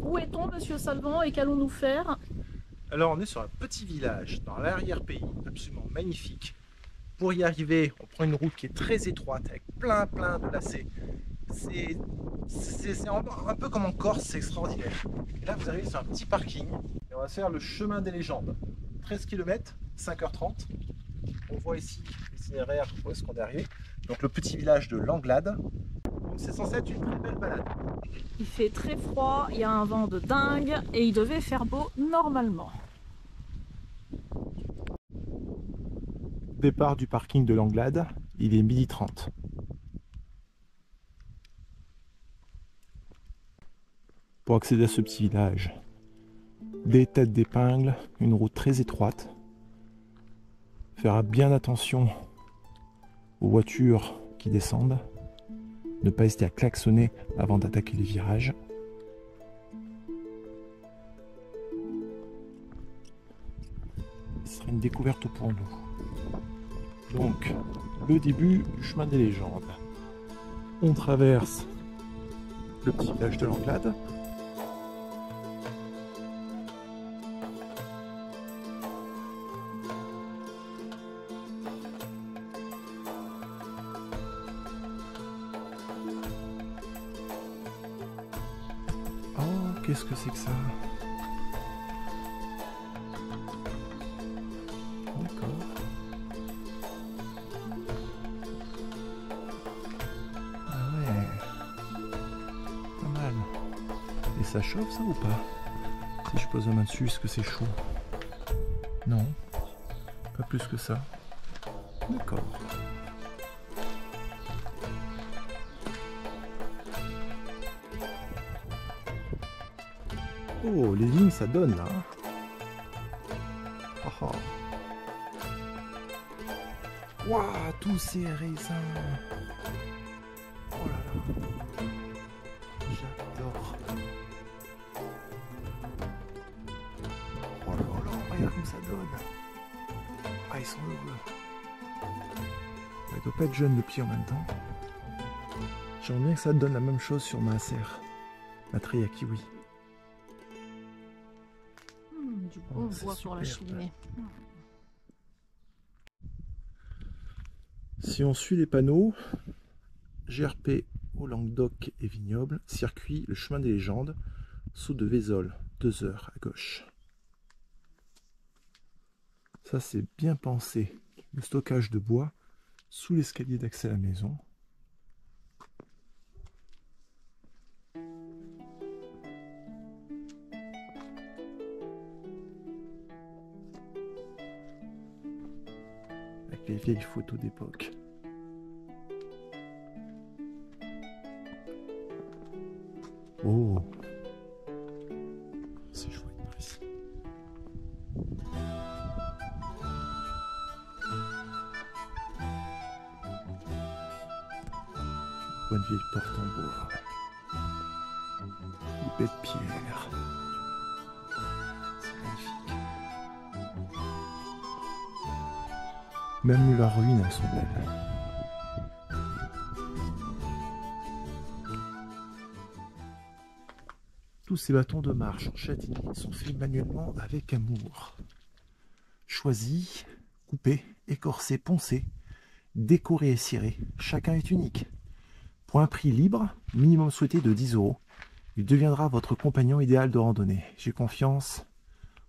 où est-on, monsieur Salvant, et qu'allons-nous faire? Alors on est sur un petit village dans l'arrière-pays, absolument magnifique. Pour y arriver, on prend une route qui est très étroite avec plein de lacets. C'est un peu comme en Corse, c'est extraordinaire. Et là vous arrivez sur un petit parking et on va faire le chemin des légendes. 13 km, 5h30. On voit ici l'itinéraire où est-ce qu'on est arrivé. Donc le petit village de Langlade. C'est censé être une très belle balade. Il fait très froid, il y a un vent de dingue et il devait faire beau normalement. Départ du parking de Langlade, il est 12h30. Pour accéder à ce petit village, des têtes d'épingle, une route très étroite. Faire bien attention aux voitures qui descendent. Ne pas hésiter à klaxonner avant d'attaquer les virages. Ce serait une découverte pour nous. Donc, le début du chemin des légendes. On traverse le petit village de Langlade. Oh, qu'est-ce que c'est que ça? D'accord. Ah ouais. Pas mal. Et ça chauffe ça ou pas? Si je pose la main dessus, est-ce que c'est chaud? Non. Pas plus que ça. D'accord. Oh, les lignes ça donne là. Oh, oh. Waouh, tous ces raisins. Oh là là. J'adore. Oh là là, regarde comme ça donne. Ah, ils sont heureux. Il doit pas être jeune le pied en même temps. J'aimerais bien que ça donne la même chose sur ma serre. Ma treille à kiwi. Du bon bois pour la cheminée. Si on suit les panneaux, GRP au Languedoc et Vignoble, circuit le chemin des légendes, saut de Vézol, 2 heures à gauche. Ça c'est bien pensé, le stockage de bois sous l'escalier d'accès à la maison. Avec les vieilles photos d'époque. Oh, c'est chouette par ici. Bonne vieille porte en bois. Des baies de pierre. C'est magnifique. Même leurs ruines, elles sont belles. Tous ces bâtons de marche en châtaignier sont faits manuellement avec amour. Choisis, coupés, écorcés, poncés, décorés et cirés, chacun est unique. Pour un prix libre, minimum souhaité de 10 €, il deviendra votre compagnon idéal de randonnée. J'ai confiance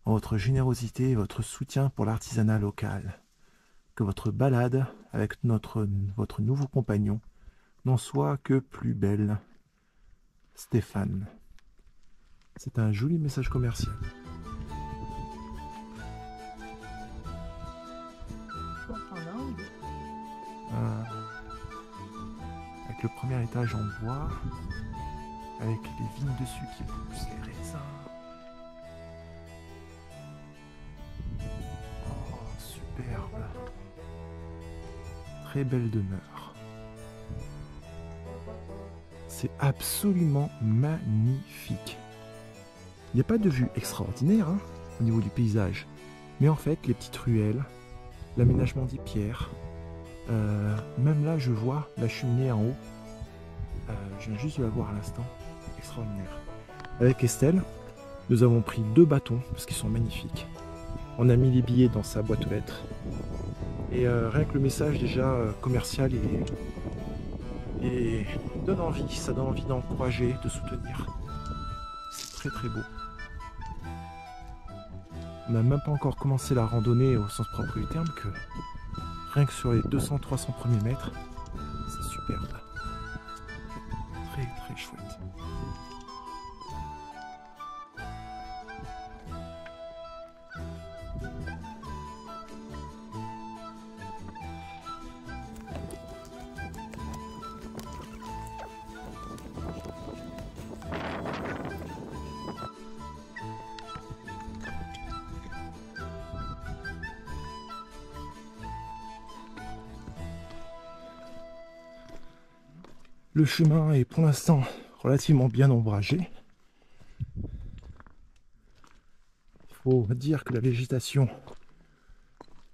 en votre générosité et votre soutien pour l'artisanat local. Que votre balade avec votre nouveau compagnon n'en soit que plus belle. Stéphane. C'est un joli message commercial. Avec le premier étage en bois, avec les vignes dessus qui poussent, les raisins. Oh, superbe. Très belle demeure. C'est absolument magnifique. Il n'y a pas de vue extraordinaire hein, au niveau du paysage. Mais en fait, les petites ruelles, l'aménagement des pierres, même là, je vois la cheminée en haut. Je viens juste de la voir à l'instant. Extraordinaire. Avec Estelle, nous avons pris 2 bâtons parce qu'ils sont magnifiques. On a mis les billets dans sa boîte aux lettres. Et rien que le message déjà commercial et donne envie, ça donne envie d'encourager, de soutenir. C'est très très beau. On n'a même pas encore commencé la randonnée au sens propre du terme que rien que sur les 200-300 premiers mètres, c'est superbe. Très très chouette. Le chemin est pour l'instant relativement bien ombragé. Il faut dire que la végétation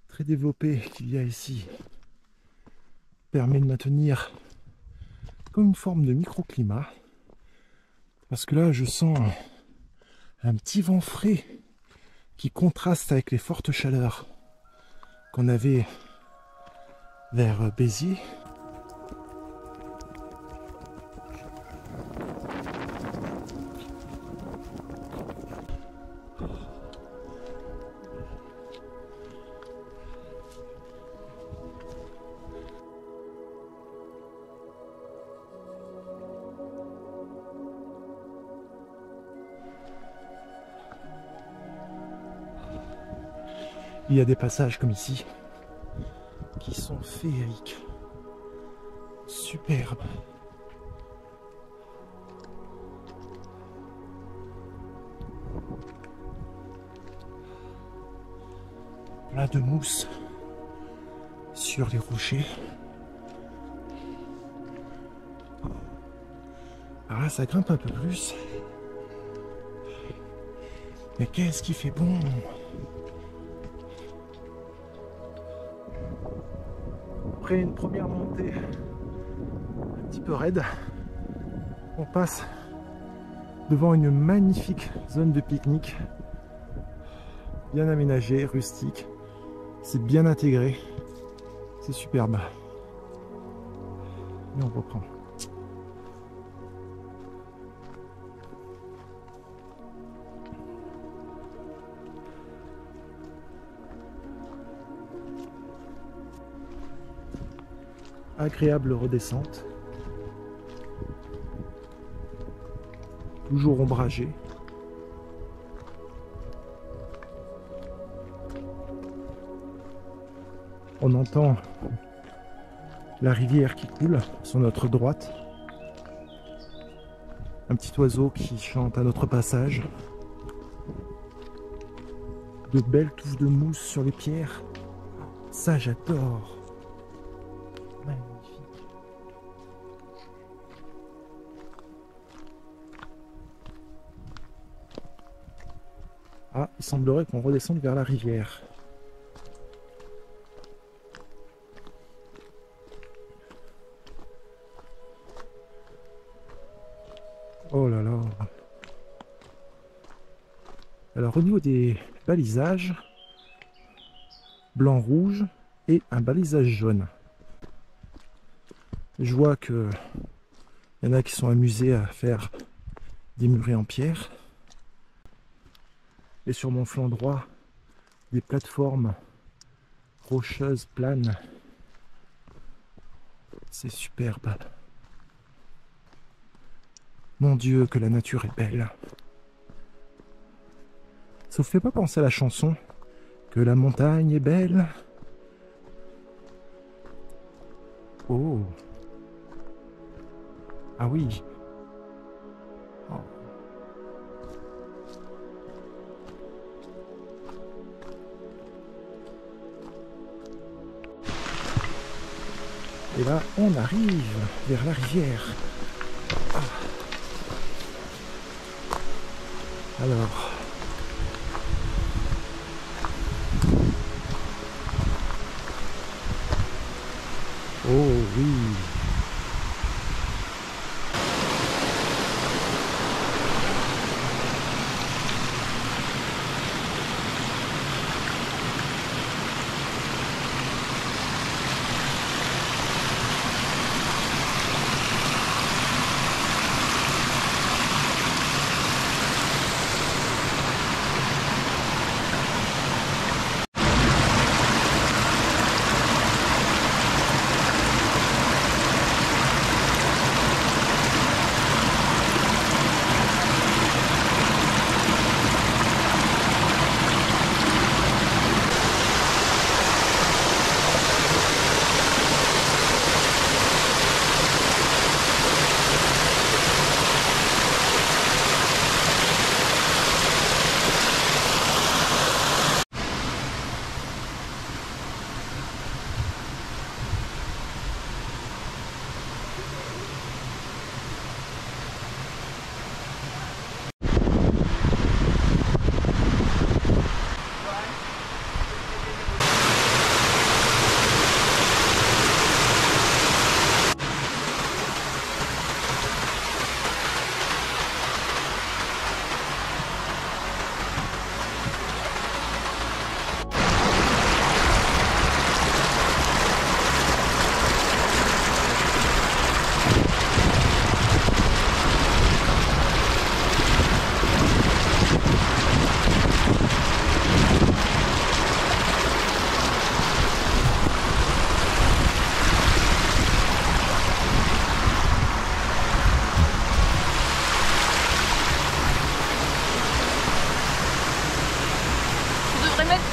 très développée qu'il y a ici permet de maintenir comme une forme de microclimat. Parce que là, je sens un petit vent frais qui contraste avec les fortes chaleurs qu'on avait vers Béziers. Il y a des passages comme ici qui sont féeriques, superbes. Plein de mousse sur les rochers. Alors là, ça grimpe un peu plus. Mais qu'est-ce qui fait bon! Après une première montée un petit peu raide, on passe devant une magnifique zone de pique-nique, bien aménagée, rustique, c'est bien intégré, c'est superbe. Et on reprend. Agréable redescente, toujours ombragée. On entend la rivière qui coule sur notre droite, un petit oiseau qui chante à notre passage, de belles touffes de mousse sur les pierres, ça j'adore. Magnifique. Ah, il semblerait qu'on redescende vers la rivière. Oh là là. Alors au niveau des balisages, blanc-rouge et un balisage jaune. Je vois que il y en a qui sont amusés à faire des murets en pierre. Et sur mon flanc droit, des plateformes rocheuses planes. C'est superbe. Mon Dieu, que la nature est belle. Ça vous fait pas penser à la chanson que la montagne est belle? Oh. Ah oui. Oh. Et là, on arrive vers la rivière. Ah. Alors. Oh oui.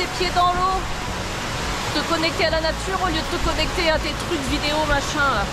tes pieds dans l'eau, te connecter à la nature au lieu de te connecter à tes trucs vidéo machin là.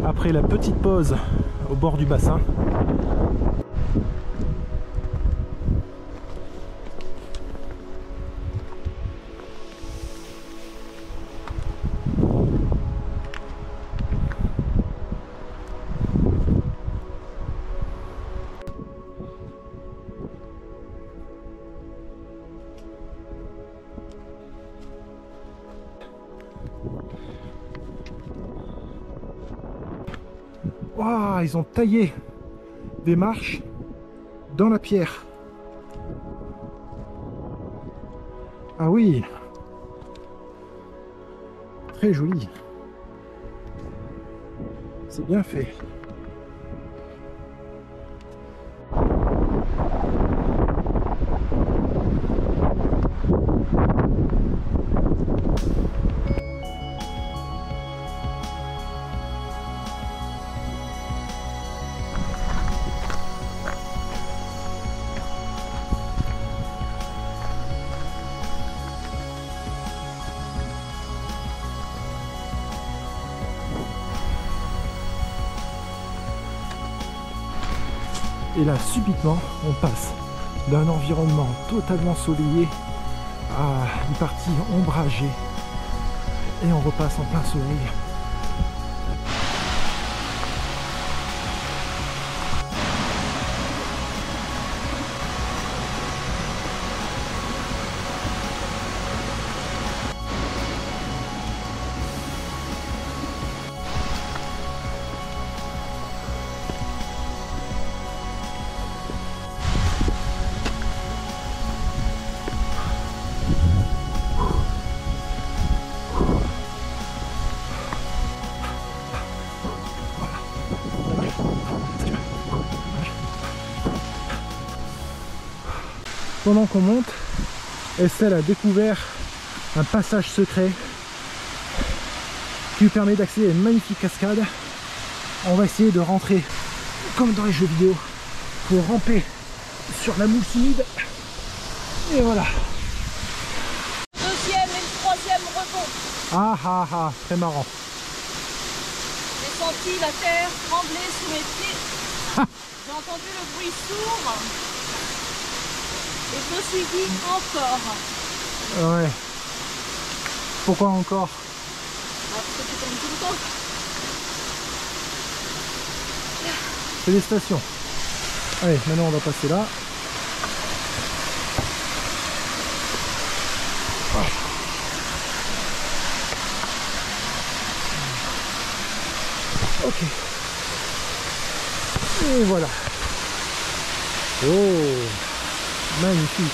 Après la petite pause au bord du bassin, waouh, ils ont taillé des marches dans la pierre. Ah oui, très joli. C'est bien fait. Et là, subitement, on passe d'un environnement totalement soleillé à une partie ombragée. Et on repasse en plein soleil. Pendant qu'on monte, Estelle a découvert un passage secret qui lui permet d'accéder à une magnifique cascade. On va essayer de rentrer comme dans les jeux vidéo pour ramper sur la mousse humide. Et voilà. Deuxième et le troisième rebond. Ah ah ah, très marrant. J'ai senti la terre trembler sous mes pieds. J'ai entendu le bruit sourd. Et je me suis dit encore. Ouais. Pourquoi encore? Parce que tu tombes tout le temps. Félicitations. Allez, maintenant on va passer là. Ok. Et voilà. Oh, magnifique.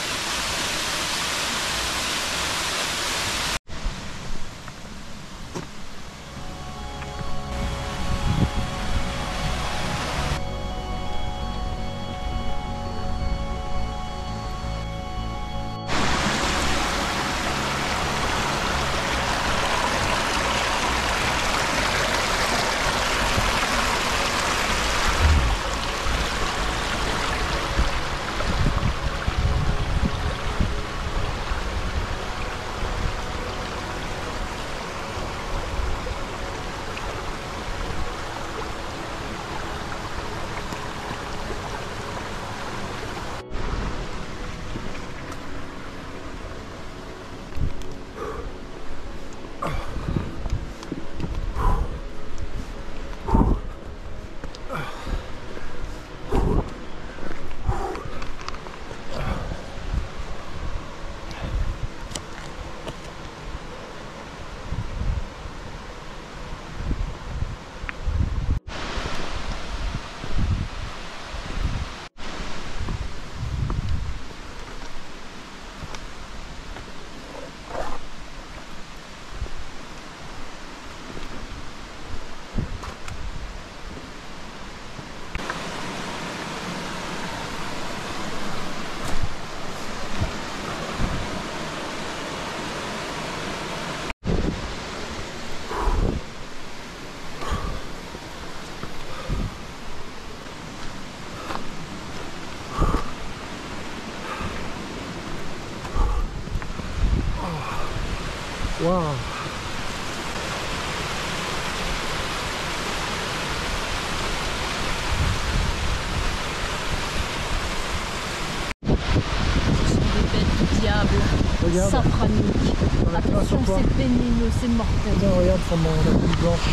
Waouh. Ce sont des bêtes du diable. Regarde. Safranique. Attention, c'est vénéneux, c'est mortel. Tiens, regarde sur la pluie blanche.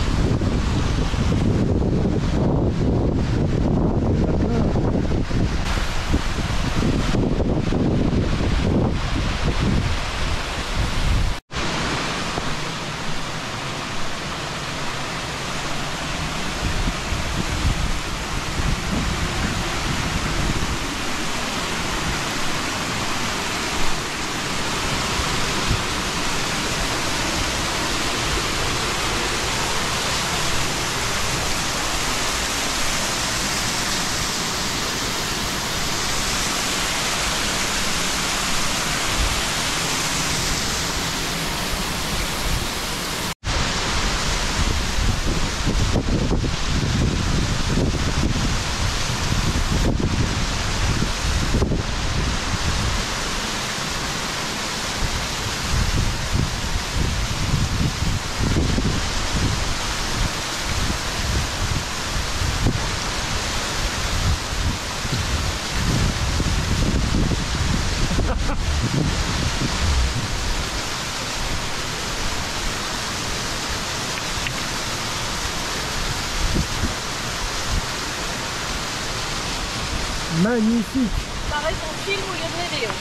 Magnifique. Pareil ton film ou les vidéos.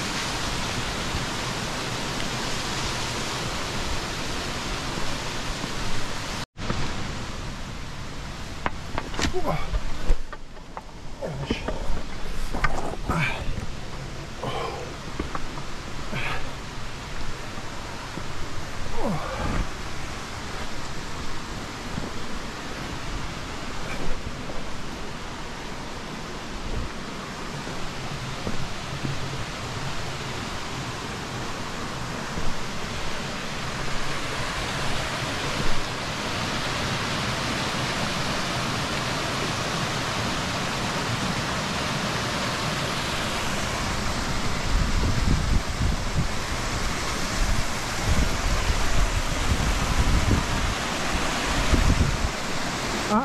Ah,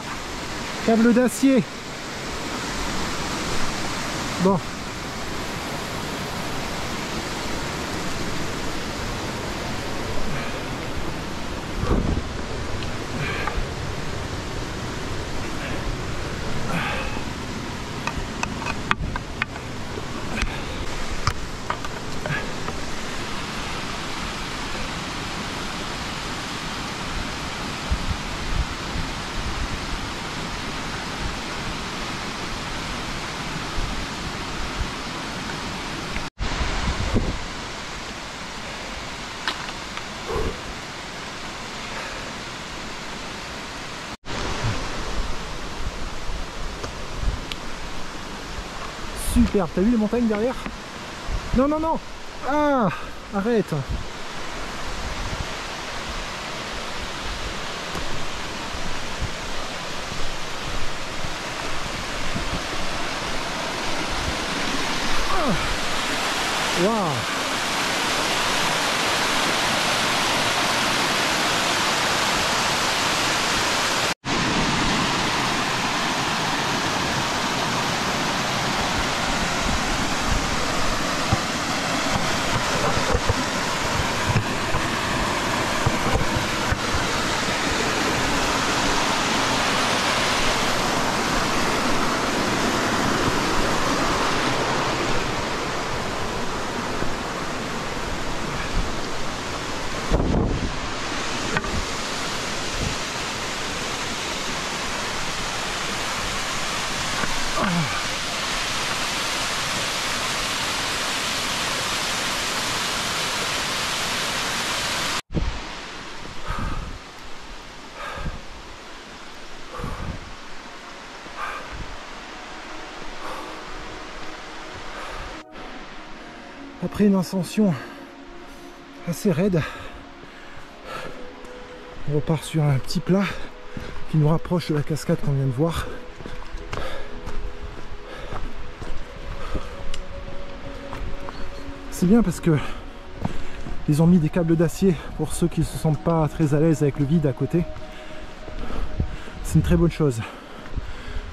câble d'acier. Bon. Super, t'as vu les montagnes derrière? Non, non, non. Ah, arrête. Waouh. Après une ascension assez raide, on repart sur un petit plat qui nous rapproche de la cascade qu'on vient de voir. C'est bien parce que Ils ont mis des câbles d'acier pour ceux qui ne se sentent pas très à l'aise avec le vide à côté. C'est une très bonne chose.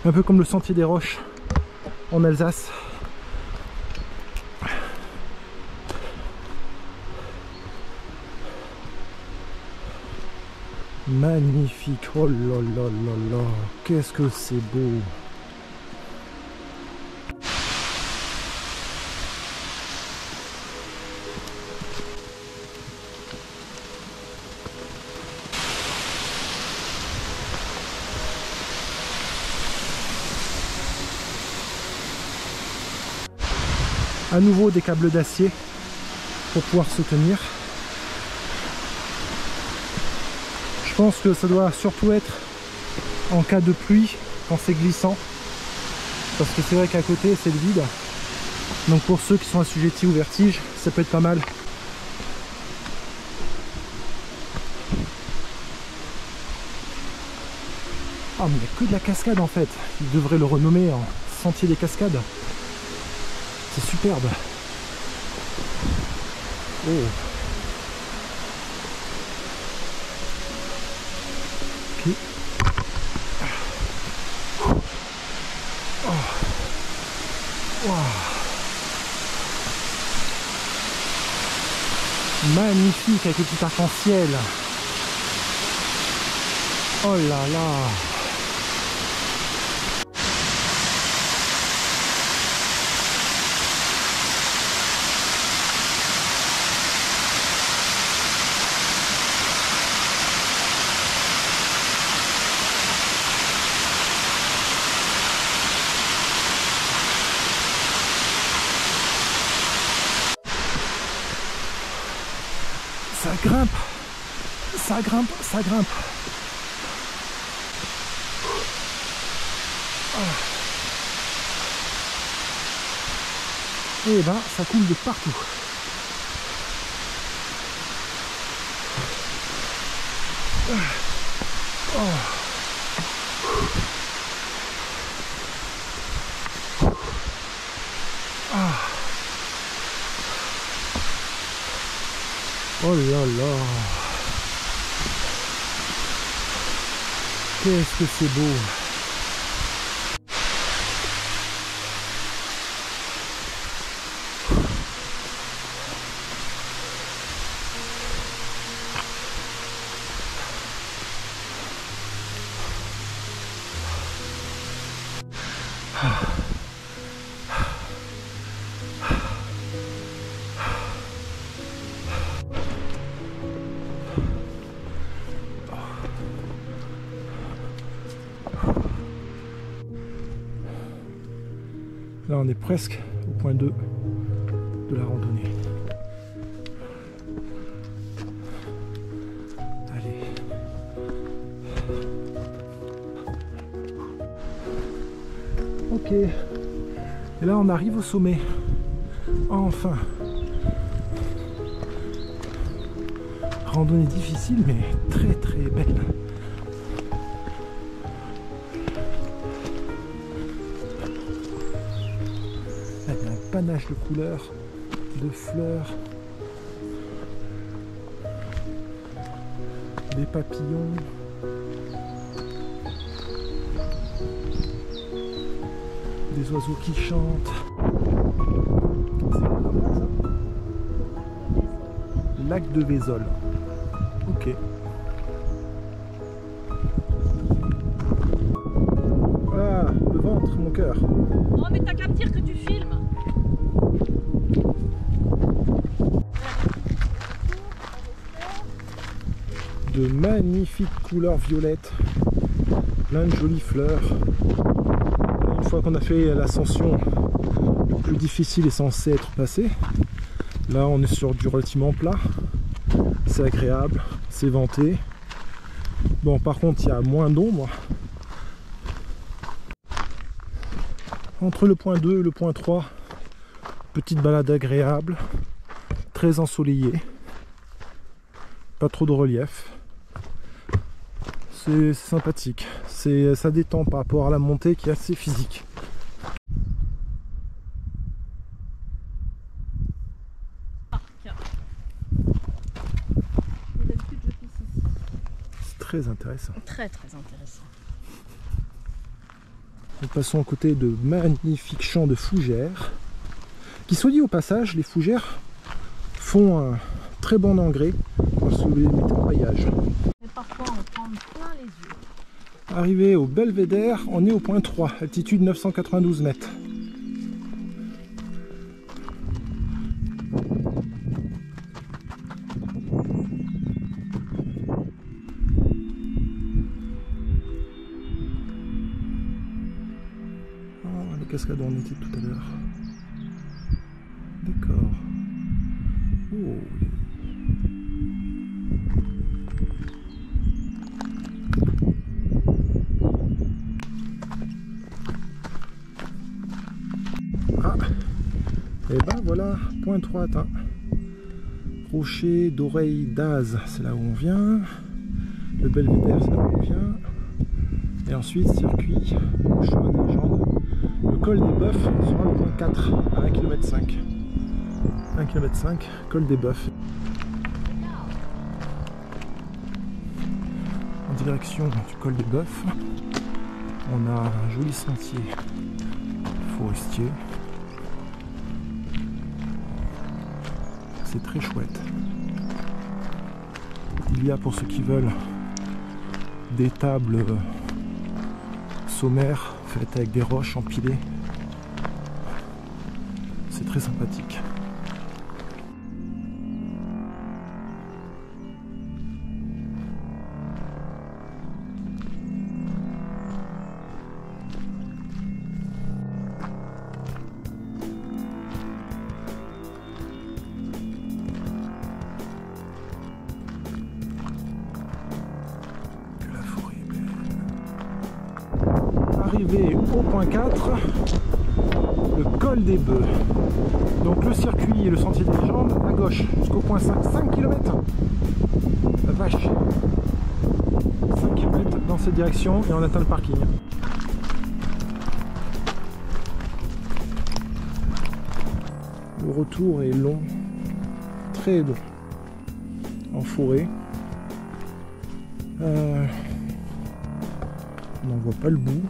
Un peu comme le sentier des roches en Alsace. Magnifique, oh là là là là, qu'est-ce que c'est beau. À nouveau des câbles d'acier pour pouvoir se tenir. Je pense que ça doit surtout être en cas de pluie quand c'est glissant, parce que c'est vrai qu'à côté c'est le vide, donc pour ceux qui sont assujettis au vertige ça peut être pas mal. Ah mais il n'y a que de la cascade en fait, ils devraient le renommer en sentier des cascades. C'est superbe. Oh. Ok. Oh. Wow. Magnifique avec les petits arcs-en-ciel. Oh là là. Ça grimpe, ça grimpe, ça grimpe. Et ben, ça coule de partout. Oh. Ah. Oh là là. Qu'est-ce que c'est beau. Là on est presque au point 2 de la randonnée. Allez. Ok. Et là on arrive au sommet. Enfin. Randonnée difficile mais très très belle. Panache de couleurs, de fleurs, des papillons, des oiseaux qui chantent. C'est quoi comme lac ça ? Lac de Vézol. Ok. Ah, le ventre, mon cœur. Oh mais t'as qu'à me dire que tu filmes. De magnifiques couleurs violettes, plein de jolies fleurs. Une fois qu'on a fait l'ascension, le plus difficile est censé être passé. Là on est sur du relativement plat, c'est agréable, c'est venté. Bon par contre il y a moins d'ombre. Entre le point 2 et le point 3, petite balade agréable, très ensoleillée, pas trop de relief. C'est sympathique, ça détend par rapport à la montée qui est assez physique. très intéressant. Très très intéressant. Nous passons aux côtés de magnifiques champs de fougères. Qui, soit dit au passage, les fougères font un très bon engrais lorsque vous les mettez en paillage. Et parfois on prend plein les yeux. Arrivé au Belvédère, on est au point 3, altitude 992 mètres. Oh, les cascades où on était tout à l'heure. D'accord. Oh. Ah, et ben voilà, point 3 atteint. Rocher d'Oreille d'Az, c'est là où on vient. Le Belvédère, c'est là où on vient. Et ensuite, circuit, le chemin des légendes. Le col des Bœufs sera le point 4, à 1,5 km. 1,5 km, col des Bœufs. En direction du col des Bœufs, on a un joli sentier forestier. C'est très chouette. Il y a, pour ceux qui veulent, des tables sommaires faites avec des roches empilées. C'est très sympathique. Arrivé au point 4, le col des Bœufs. Donc le circuit et le sentier des légendes à gauche jusqu'au point 5, 5 km. La vache. 5 km dans cette direction et on atteint le parking. Le retour est long, très long, en forêt. On n'en voit pas le bout.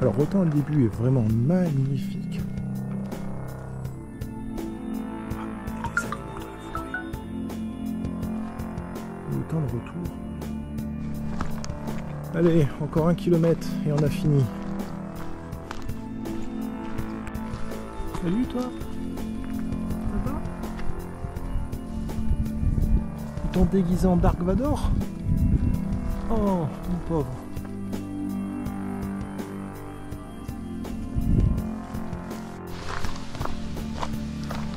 Alors autant le début est vraiment magnifique. Autant le retour. Allez, encore 1 km et on a fini. Salut toi. Ça va? Tu t'es déguisé en Dark Vador? Oh, mon pauvre.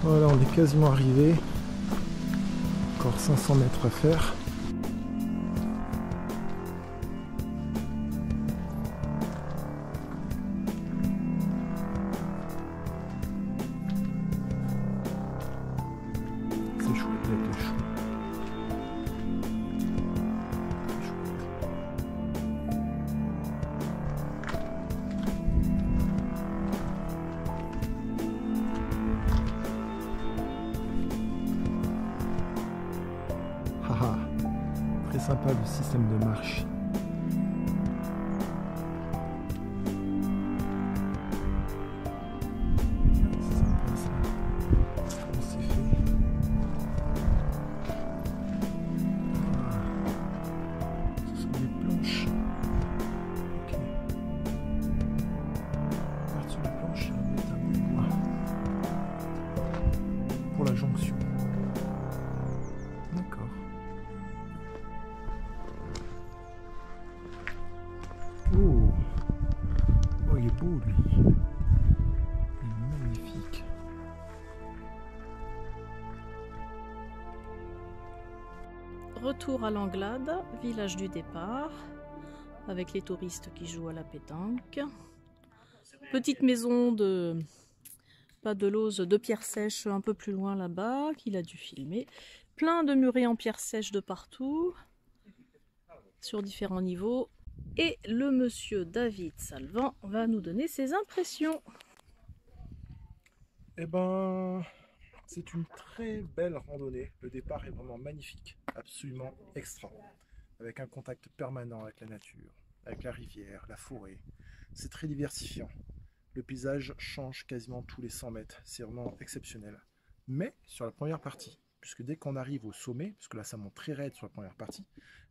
Voilà, on est quasiment arrivé. Encore 500 mètres à faire. C'est chouette avec le chou. Haha, très sympa le système de marche. C'est sympa ça. Comment c'est fait? Ah, ce sont des planches. Ok. On part sur les planches et on met un bout de bois pour la jonction. D'accord. Oh, oh, il est beau lui. Il est magnifique. Retour à l'Anglade, village du départ, avec les touristes qui jouent à la pétanque. Petite maison de pas de lauze, de pierre sèche un peu plus loin là-bas, qu'il a dû filmer. Plein de murets en pierre sèche de partout, sur différents niveaux. Et le monsieur David Salvant va nous donner ses impressions. Eh ben, c'est une très belle randonnée. Le départ est vraiment magnifique, absolument extra. avec un contact permanent avec la nature, avec la rivière, la forêt. C'est très diversifiant. Le paysage change quasiment tous les 100 mètres. C'est vraiment exceptionnel. Mais sur la première partie, puisque dès qu'on arrive au sommet, parce que là ça monte très raide sur la première partie,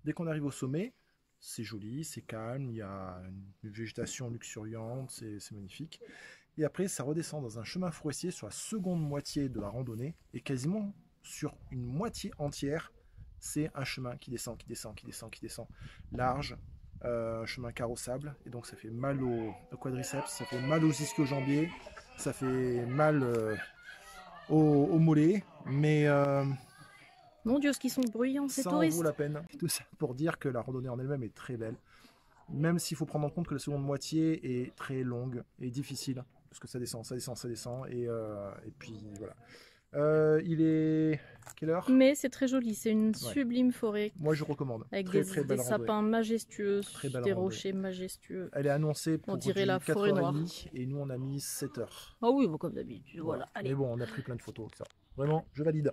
dès qu'on arrive au sommet, c'est joli, c'est calme, il y a une végétation luxuriante, c'est magnifique. Et après, ça redescend dans un chemin forestier sur la seconde moitié de la randonnée, et quasiment sur une moitié entière, c'est un chemin qui descend, qui descend, qui descend, qui descend, large, un chemin carrossable, et donc ça fait mal au quadriceps, ça fait mal aux ischio-jambiers, ça fait mal au mollet, mais Mon Dieu, ce qu'ils sont bruyants, ces ça en vaut touristes. la peine. Tout ça pour dire que la randonnée en elle-même est très belle, même s'il faut prendre en compte que la seconde moitié est très longue et difficile, parce que ça descend, ça descend, ça descend, et puis voilà. Il est... Quelle heure? Mais c'est très joli, c'est une Ouais. sublime forêt. Moi je recommande. Avec Très des belle randonnée. sapins majestueux, Très belle des randonnée. rochers majestueux. Elle est annoncée pour On dirait du la forêt noire. 4h30 et nous on a mis 7h. Ah oui, bon, comme d'habitude, voilà. Allez. Mais bon, on a pris plein de photos, ça. Vraiment, je valide.